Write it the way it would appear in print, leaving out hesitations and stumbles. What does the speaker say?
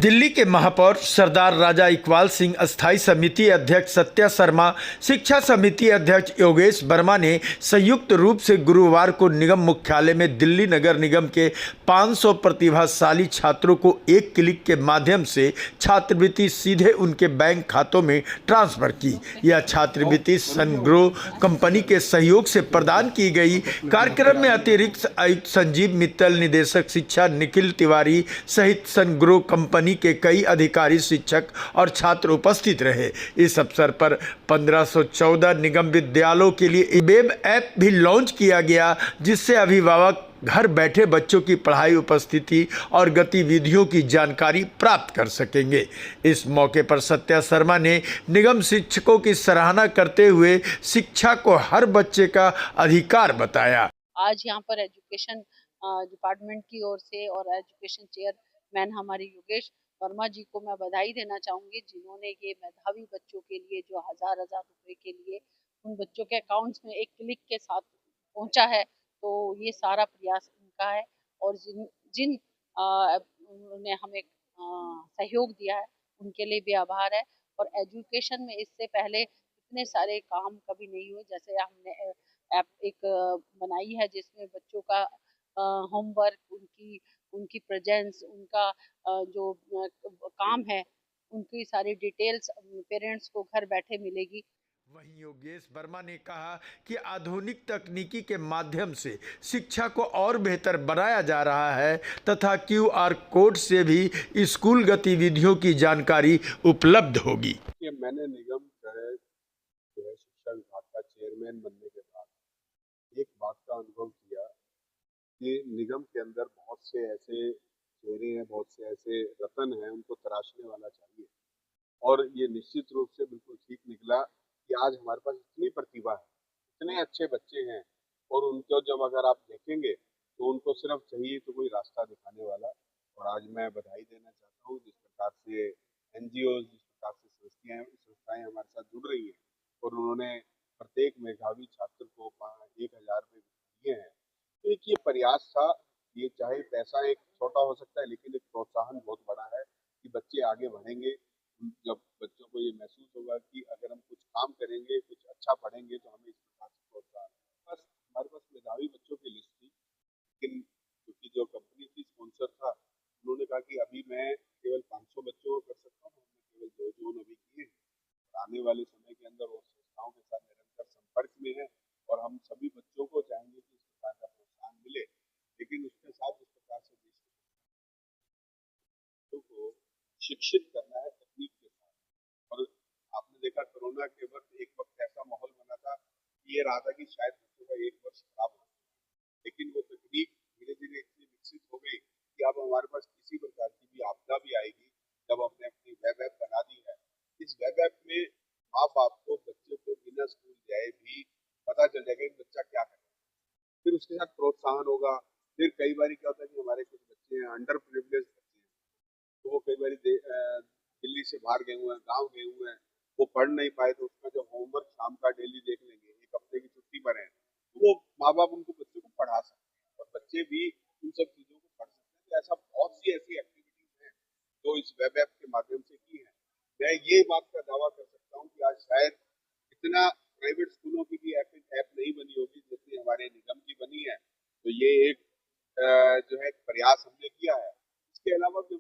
दिल्ली के महापौर सरदार राजा इकबाल सिंह, अस्थायी समिति अध्यक्ष सत्या शर्मा, शिक्षा समिति अध्यक्ष योगेश वर्मा ने संयुक्त रूप से गुरुवार को निगम मुख्यालय में दिल्ली नगर निगम के 500 प्रतिभाशाली छात्रों को एक क्लिक के माध्यम से छात्रवृत्ति सीधे उनके बैंक खातों में ट्रांसफर की। यह छात्रवृत्ति सनग्रो कंपनी के सहयोग से प्रदान की गई। कार्यक्रम में अतिरिक्त आयुक्त संजीव मित्तल, निदेशक शिक्षा निखिल तिवारी सहित सनग्रो कंपनी के कई अधिकारी, शिक्षक और छात्र उपस्थित रहे। इस अवसर पर 1514 निगम विद्यालयों के लिए वेब ऐप भी लॉन्च किया गया, जिससे अभिभावक घर बैठे बच्चों की पढ़ाई, उपस्थिति और गतिविधियों की जानकारी प्राप्त कर सकेंगे। इस मौके पर सत्या शर्मा ने निगम शिक्षकों की सराहना करते हुए शिक्षा को हर बच्चे का अधिकार बताया। आज यहाँ पर एजुकेशन डिपार्टमेंट की ओर से और एजुकेशन चेयरमैन हमारे योगेश वर्मा जी को मैं बधाई देना चाहूँगी, जिन्होंने ये मेधावी बच्चों के लिए जो हजार रुपए के लिए उन बच्चों के अकाउंट्स में एक क्लिक के साथ पहुँचा है। तो ये सारा प्रयास इनका है और जिन उन्होंने हमें सहयोग दिया है उनके लिए भी आभार है। और एजुकेशन में इससे पहले इतने सारे काम कभी नहीं हुए। जैसे हमने ऐप एक बनाई है जिसमें बच्चों का होमवर्क, उनकी प्रेजेंस, उनका जो काम है, उनकी सारी डिटेल्स पेरेंट्स को घर बैठे मिलेगी। वहीं योगेश वर्मा ने कहा कि आधुनिक तकनीकी के माध्यम से शिक्षा को और बेहतर बनाया जा रहा है तथा QR कोड से भी स्कूल गतिविधियों की जानकारी उपलब्ध होगी। मैंने निगम जो है शिक्षा विभाग का चेयरमैन बनने के बाद एक बात का अनुभव किया कि निगम के अंदर बहुत से ऐसे चेहरे हैं, बहुत से ऐसे रतन हैं, उनको तराशने वाला चाहिए। और ये निश्चित रूप से बिल्कुल ठीक निकला कि आज हमारे पास इतनी प्रतिभा है, इतने अच्छे बच्चे हैं और उनको जब अगर आप देखेंगे तो उनको सिर्फ चाहिए तो कोई रास्ता दिखाने वाला। और आज मैं बधाई देना चाहता हूँ जिस प्रकार से NGO, जिस प्रकार से संस्थाएं हमारे साथ जुड़ रही हैं और उन्होंने प्रत्येक मेधावी छात्र को 1000 रुपये दिए हैं। तो एक ये प्रयास था, ये चाहे पैसा एक छोटा हो सकता है लेकिन एक प्रोत्साहन बहुत बड़ा है कि बच्चे आगे बढ़ेंगे। जब बच्चों को ये महसूस होगा कि अगर हम कुछ काम करेंगे, कुछ अच्छा पढ़ेंगे तो हमें इस प्रकार से प्रोत्साहन। बस हमारे पास मेधावी बच्चों की लिस्ट थी, लेकिन क्योंकि जो कंपनी थी, स्पॉन्सर था, उन्होंने कहा कि अभी मैं केवल 500 बच्चों को कर सकता हूँ। हमने केवल 2 जोन अभी किए। आने वाले समय के अंदर वो संस्थाओं के साथ निरंतर संपर्क में है और हम सभी बच्चों को चाहेंगे कि इस प्रकार का प्रोत्साहन मिले। लेकिन उसके साथ इस प्रकार से देश के बच्चों को शिक्षित करना है तकनीक के साथ। और आपने देखा कोरोना के वक्त एक वक्त ऐसा माहौल बना था कि ये रहा था कि शायद बच्चों का एक वर्ष खराब हो, लेकिन वो तकनीक धीरे धीरे इतनी विकसित हो गई कि अब हमारे पास किसी प्रकार की भी आपदा भी आएगी, जब हमने अपनी वेब ऐप बना दी है, इस वेब ऐप में माँ बाप को बच्चे को बिना स्कूल जाए भी पता चल जाएगा कि बच्चा क्या करे। फिर उसके साथ प्रोत्साहन होगा। फिर कई बार क्या होता है कि हमारे कुछ बच्चे हैं, अंडर प्रिविलेज बच्चे हैं, तो वो कई बार दिल्ली से बाहर गए हुए हैं, गाँव गए हुए हैं, वो पढ़ नहीं पाए, तो उसका जो होमवर्क शाम का डेली देख लेंगे, एक हफ्ते की छुट्टी पर है, तो वो माँ बाप उनको बच्चों को पढ़ा सकते हैं और बच्चे भी उन सब चीजों को पढ़ सकते हैं। तो ऐसा बहुत सी ऐसी एक्टिविटीज हैं जो इस वेब ऐप के माध्यम से की है। मैं ये बात का दावा कर सकता हूँ कि आज शायद इतना प्राइवेट स्कूलों की भी ऐप नहीं बनी होगी जितनी हमारे निगम की बनी है। तो ये एक जो है प्रयास हमने किया है। इसके अलावा भी